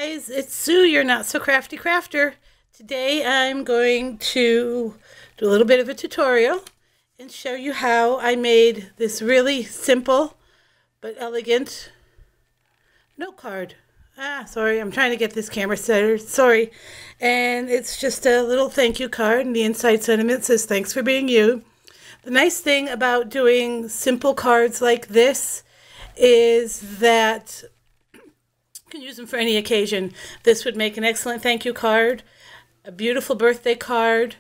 Guys, it's Sue, your not so crafty crafter. Today I'm going to do a little bit of a tutorial and show you how I made this really simple but elegant note card. Sorry, I'm trying to get this camera centered. Sorry. And it's just a little thank you card, and the inside sentiment says thanks for being you. The nice thing about doing simple cards like this is that you can use them for any occasion. This would make an excellent thank you card, a beautiful birthday card,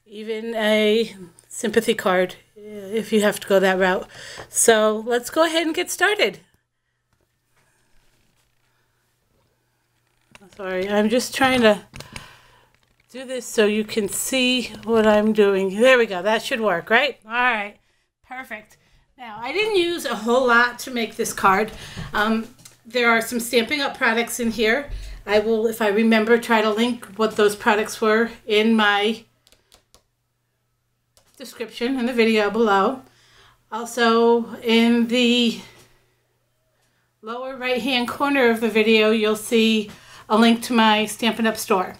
even a sympathy card if you have to go that route. So let's go ahead and get started. Sorry, I'm just trying to do this so you can see what I'm doing. There we go. That should work, right? All right. Perfect. Now, I didn't use a whole lot to make this card. There are some Stampin' Up! Products in here. I will, if I remember, try to link what those products were in my description in the video below. Also, in the lower right-hand corner of the video, you'll see a link to my Stampin' Up! Store.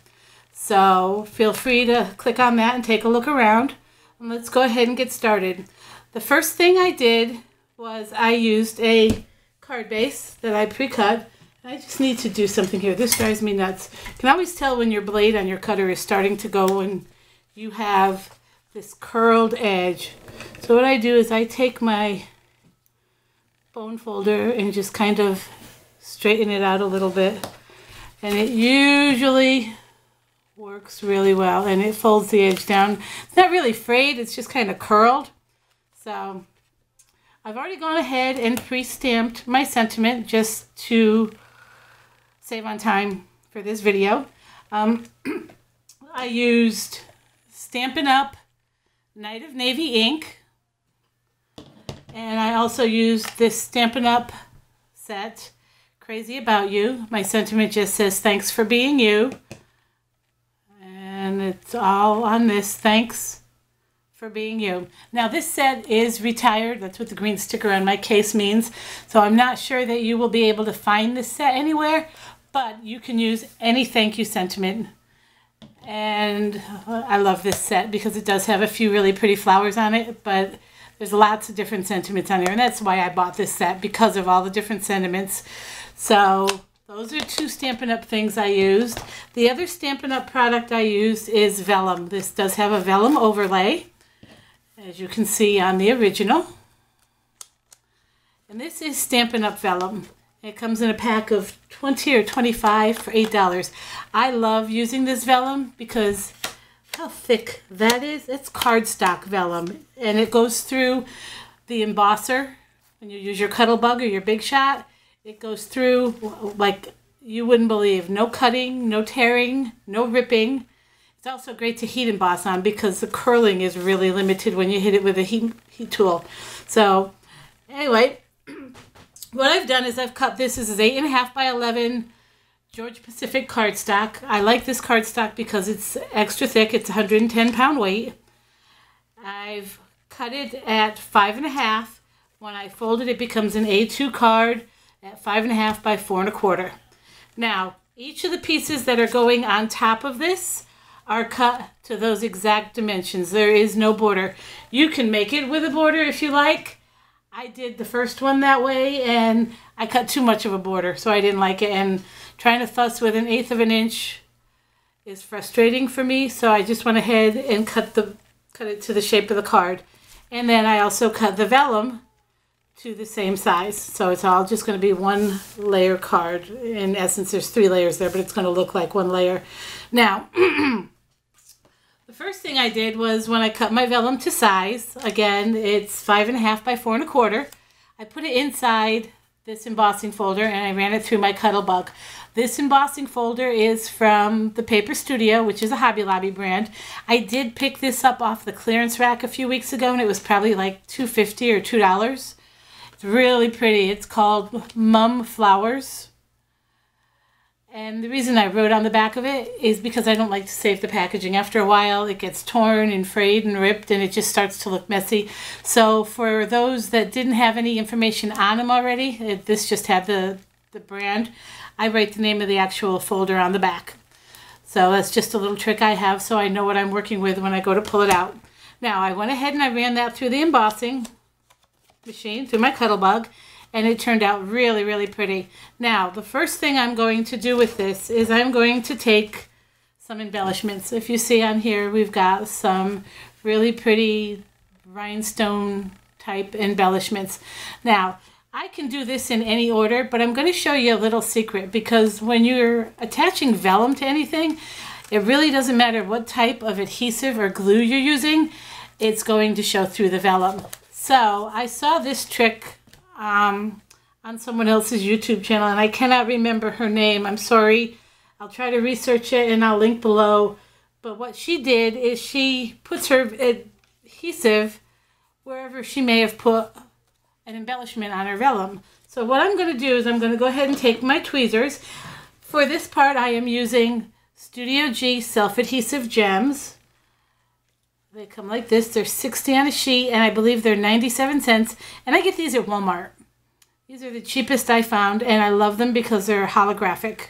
So feel free to click on that and take a look around. And let's go ahead and get started. The first thing I did was I used a card base that I pre-cut. I just need to do something here. This drives me nuts. You can always tell when your blade on your cutter is starting to go and you have this curled edge. So what I do is I take my bone folder and just kind of straighten it out a little bit. And it usually works really well, and it folds the edge down. It's not really frayed, it's just kind of curled. So I've already gone ahead and pre-stamped my sentiment just to save on time for this video. I used Stampin' Up! Night of Navy ink, and I also used this Stampin' Up! Set, Crazy About You. My sentiment just says thanks for being you, and it's all on this thanks for being you. Now this set is retired. That's what the green sticker on my case means. So I'm not sure that you will be able to find this set anywhere, but you can use any thank you sentiment. And I love this set because it does have a few really pretty flowers on it, but there's lots of different sentiments on there, and that's why I bought this set, because of all the different sentiments. So those are two Stampin' Up! Things I used. The other Stampin' Up! Product I used is vellum. This does have a vellum overlay, as you can see on the original. And this is Stampin' Up! Vellum. It comes in a pack of 20 or 25 for $8. I love using this vellum because how thick that is. It's cardstock vellum, and it goes through the embosser. When you use your Cuttlebug or your Big Shot, it goes through like you wouldn't believe. No cutting, no tearing, no ripping. It's also great to heat emboss on because the curling is really limited when you hit it with a heat tool. So anyway, what I've done is I've cut this. This is 8.5 by 11 Georgia Pacific cardstock. I like this cardstock because it's extra thick. It's 110-pound weight. I've cut it at 5.5. When I fold it, it becomes an A2 card at 5.5 by 4.25. Now, each of the pieces that are going on top of this are cut to those exact dimensions. There is no border. You can make it with a border if you like. I did the first one that way, and I cut too much of a border, so I didn't like it. And trying to fuss with 1/8 of an inch is frustrating for me, so I just went ahead and cut it to the shape of the card. And then I also cut the vellum to the same size. So it's all just going to be one layer card. In essence, there's 3 layers there, but it's going to look like one layer. Now, the first thing I did was when I cut my vellum to size, again, it's 5.5 by 4.25, I put it inside this embossing folder and I ran it through my Cuttlebug. This embossing folder is from the Paper Studio, which is a Hobby Lobby brand. I did pick this up off the clearance rack a few weeks ago, and it was probably like $2.50 or $2. It's really pretty. It's called Mum Flowers. And the reason I wrote on the back of it is because I don't like to save the packaging. After a while, it gets torn and frayed and ripped, and it just starts to look messy. So for those that didn't have any information on them already, this just had the the brand, I write the name of the actual folder on the back. So that's just a little trick I have so I know what I'm working with when I go to pull it out. Now I went ahead and I ran that through the embossing machine, through my Cuttlebug, and it turned out really, really pretty. Now the first thing I'm going to do with this is I'm going to take some embellishments. If you see on here, we've got some really pretty rhinestone type embellishments. Now I can do this in any order, but I'm going to show you a little secret, because when you're attaching vellum to anything, it really doesn't matter what type of adhesive or glue you're using, it's going to show through the vellum. So I saw this trick on someone else's YouTube channel, and I cannot remember her name. I'm sorry. I'll try to research it and I'll link below. But what she did is she puts her adhesive wherever she may have put an embellishment on her vellum. So what I'm going to do is I'm going to go ahead and take my tweezers. For this part I am using Studio G self-adhesive gems. They come like this. They're 60 on a sheet, and I believe they're 97 cents. And I get these at Walmart. These are the cheapest I found, and I love them because they're holographic.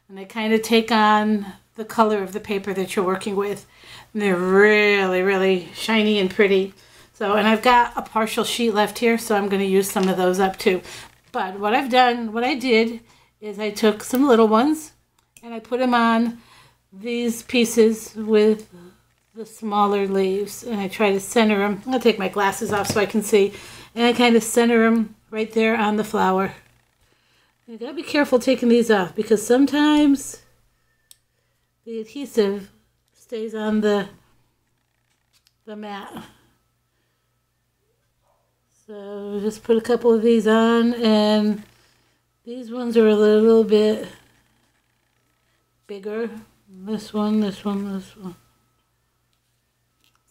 And they kind of take on the color of the paper that you're working with. And they're really, really shiny and pretty. So, and I've got a partial sheet left here, so I'm going to use some of those up too. But what I did is I took some little ones and I put them on these pieces with the smaller leaves. And I try to center them. I'll take my glasses off so I can see. And I kind of center them right there on the flower. You gotta be careful taking these off, because sometimes the adhesive stays on the mat. So just put a couple of these on, and these ones are a little bit bigger. This one, this one, this one.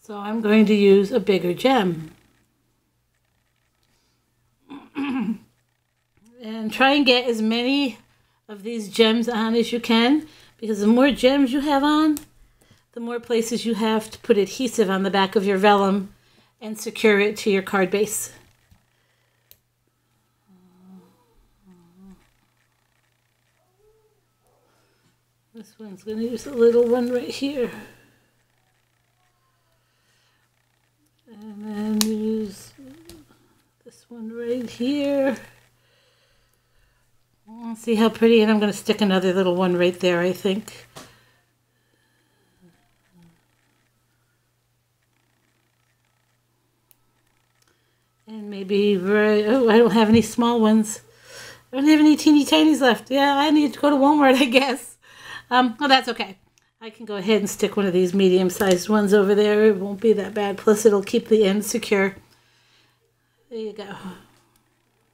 So I'm going to use a bigger gem. And try and get as many of these gems on as you can, because the more gems you have on, the more places you have to put adhesive on the back of your vellum and secure it to your card base. This one's going to use a little one right here. And then use this one right here. See how pretty, and I'm going to stick another little one right there, I think. And maybe oh, I don't have any small ones. I don't have any teeny tinies left. Yeah, I need to go to Walmart, I guess. Well, that's okay. I can go ahead and stick one of these medium-sized ones over there. It won't be that bad. Plus, it'll keep the end secure. There you go.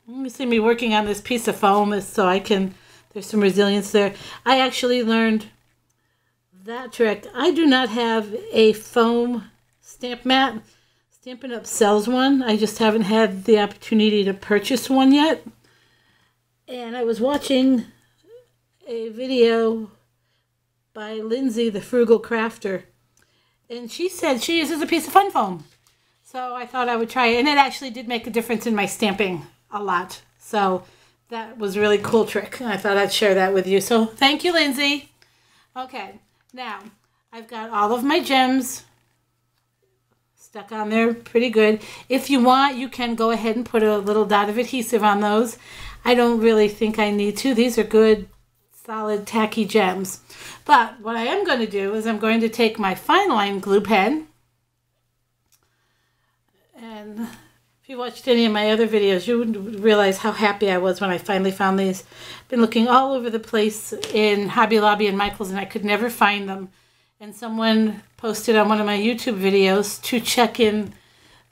You see me working on this piece of foam so I can, there's some resilience there. I actually learned that trick. I do not have a foam stamp mat. Stampin' Up! Sells one. I just haven't had the opportunity to purchase one yet. And I was watching a video by Lindsay, the Frugal Crafter. And she said she uses a piece of fun foam. So I thought I would try it. And it actually did make a difference in my stamping a lot. So that was a really cool trick. And I thought I'd share that with you. So thank you, Lindsay. Okay, now I've got all of my gems stuck on there pretty good. If you want, you can go ahead and put a little dot of adhesive on those. I don't really think I need to. These are good, solid, tacky gems. But what I am going to do is I'm going to take my fine line glue pen. And if you watched any of my other videos, you would realize how happy I was when I finally found these. I've been looking all over the place in Hobby Lobby and Michael's, and I could never find them. And someone posted on one of my YouTube videos to check in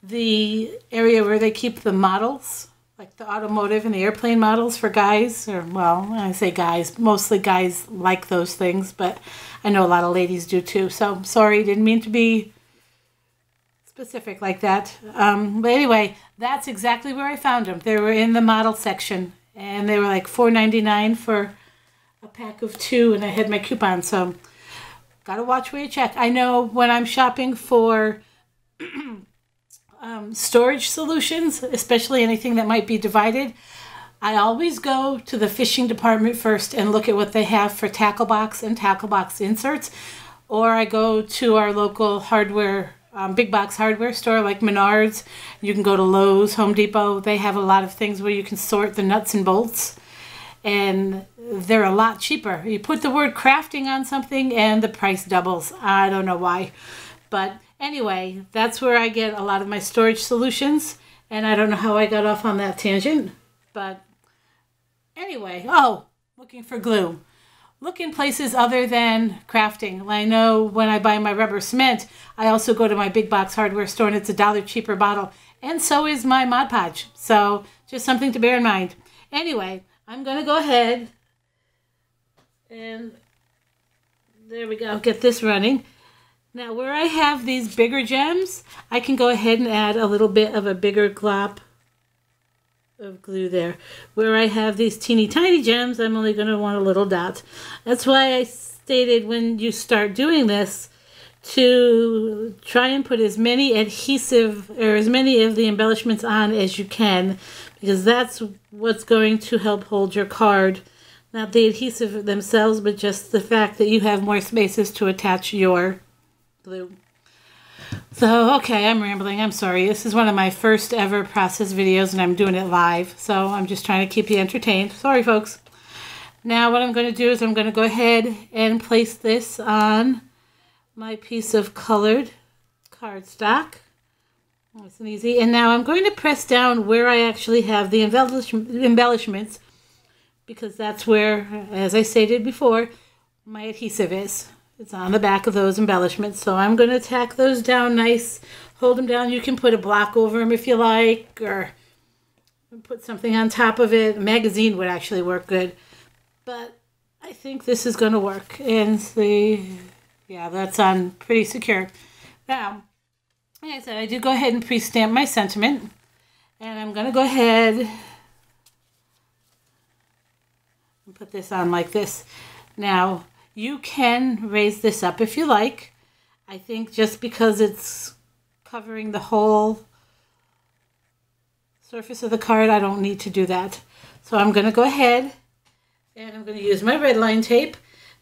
the area where they keep the models, like the automotive and the airplane models for guys. Or, well, when I say guys, mostly guys like those things, but I know a lot of ladies do too. So, sorry, didn't mean to be specific like that. But anyway, that's exactly where I found them. They were in the model section, and they were like $4.99 for a pack of 2, and I had my coupon, so gotta watch where you check. I know when I'm shopping for storage solutions, especially anything that might be divided, I always go to the fishing department first and look at what they have for tackle box and tackle box inserts. Or I go to our local hardware, big box hardware store like Menards. You can go to Lowe's, Home Depot. They have a lot of things where you can sort the nuts and bolts. And they're a lot cheaper. You put the word crafting on something and the price doubles. I don't know why. But anyway, that's where I get a lot of my storage solutions. And I don't know how I got off on that tangent. But anyway, oh, looking for glue. Look in places other than crafting. I know when I buy my rubber cement, I also go to my big box hardware store and it's $1 cheaper bottle. And so is my Mod Podge. So just something to bear in mind. Anyway, I'm going to go ahead and there we go, get this running. Now where I have these bigger gems, I can go ahead and add a little bit of a bigger glop of glue there. Where I have these teeny tiny gems, I'm only going to want a little dot. That's why I stated when you start doing this to try and put as many adhesive or as many of the embellishments on as you can, because that's what's going to help hold your card. Not the adhesive themselves, but just the fact that you have more spaces to attach your glue. So, okay, I'm rambling. I'm sorry. This is one of my first ever process videos, and I'm doing it live. So I'm just trying to keep you entertained. Sorry, folks. Now what I'm going to do is I'm going to go ahead and place this on my piece of colored cardstock. Nice and easy. And now I'm going to press down where I actually have the embellishments, because that's where, as I stated before, my adhesive is. It's on the back of those embellishments. So I'm going to tack those down nice. Hold them down. You can put a block over them if you like, or put something on top of it. A magazine would actually work good. But I think this is going to work. And see, yeah, that's on pretty secure. Now, like I said, I do go ahead and pre-stamp my sentiment. And I'm going to go ahead and put this on like this. Now, you can raise this up if you like. I think just because it's covering the whole surface of the card, I don't need to do that. So I'm going to go ahead and I'm going to use my red line tape.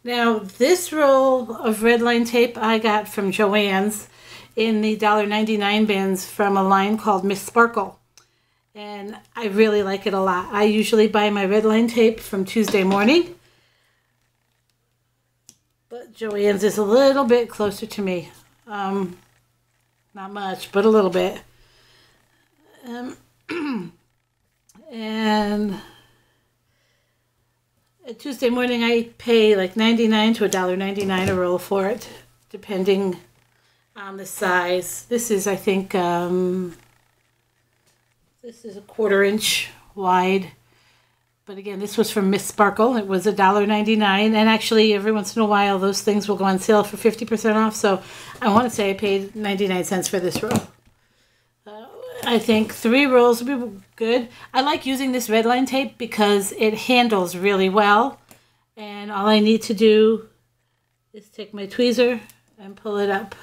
Now, this roll of red line tape I got from Joann's in the $1.99 bins from a line called Miss Sparkle. And I really like it a lot. I usually buy my red line tape from Tuesday Morning. But Joann's is a little bit closer to me. Not much, but a little bit. And at Tuesday Morning, I pay like $99 to $1.99 a roll for it, depending on the size. This is, I think, this is a 1/4 inch wide. But again, this was from Miss Sparkle. It was $1.99. And actually, every once in a while, those things will go on sale for 50% off. So I want to say I paid 99 cents for this roll. I think 3 rolls would be good. I like using this red line tape because it handles really well. And all I need to do is take my tweezer and pull it up.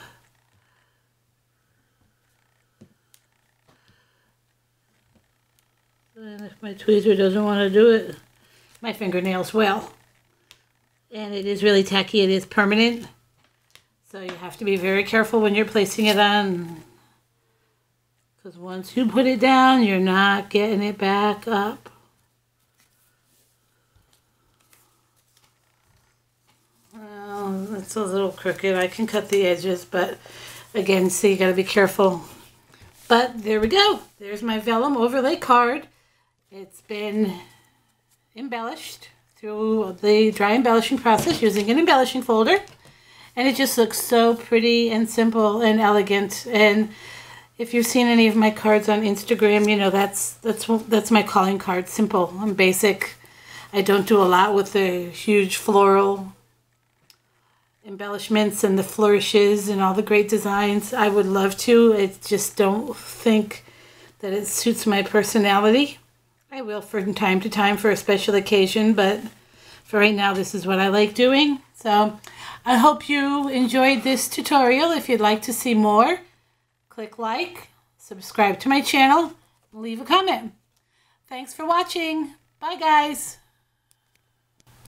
And if my tweezer doesn't want to do it, my fingernails will. And it is really tacky. It is permanent. So you have to be very careful when you're placing it on. Because once you put it down, you're not getting it back up. Well, it's a little crooked. I can cut the edges, but again, see, you got to be careful. But there we go. There's my vellum overlay card. It's been embellished through the dry embellishing process using an embellishing folder. And it just looks so pretty and simple and elegant. And if you've seen any of my cards on Instagram, you know that's my calling card. Simple and basic. I don't do a lot with the huge floral embellishments and the flourishes and all the great designs. I would love to. I just don't think that it suits my personality. I will from time to time for a special occasion, but for right now, this is what I like doing. So I hope you enjoyed this tutorial. If you'd like to see more, click like, subscribe to my channel, leave a comment. Thanks for watching. Bye, guys.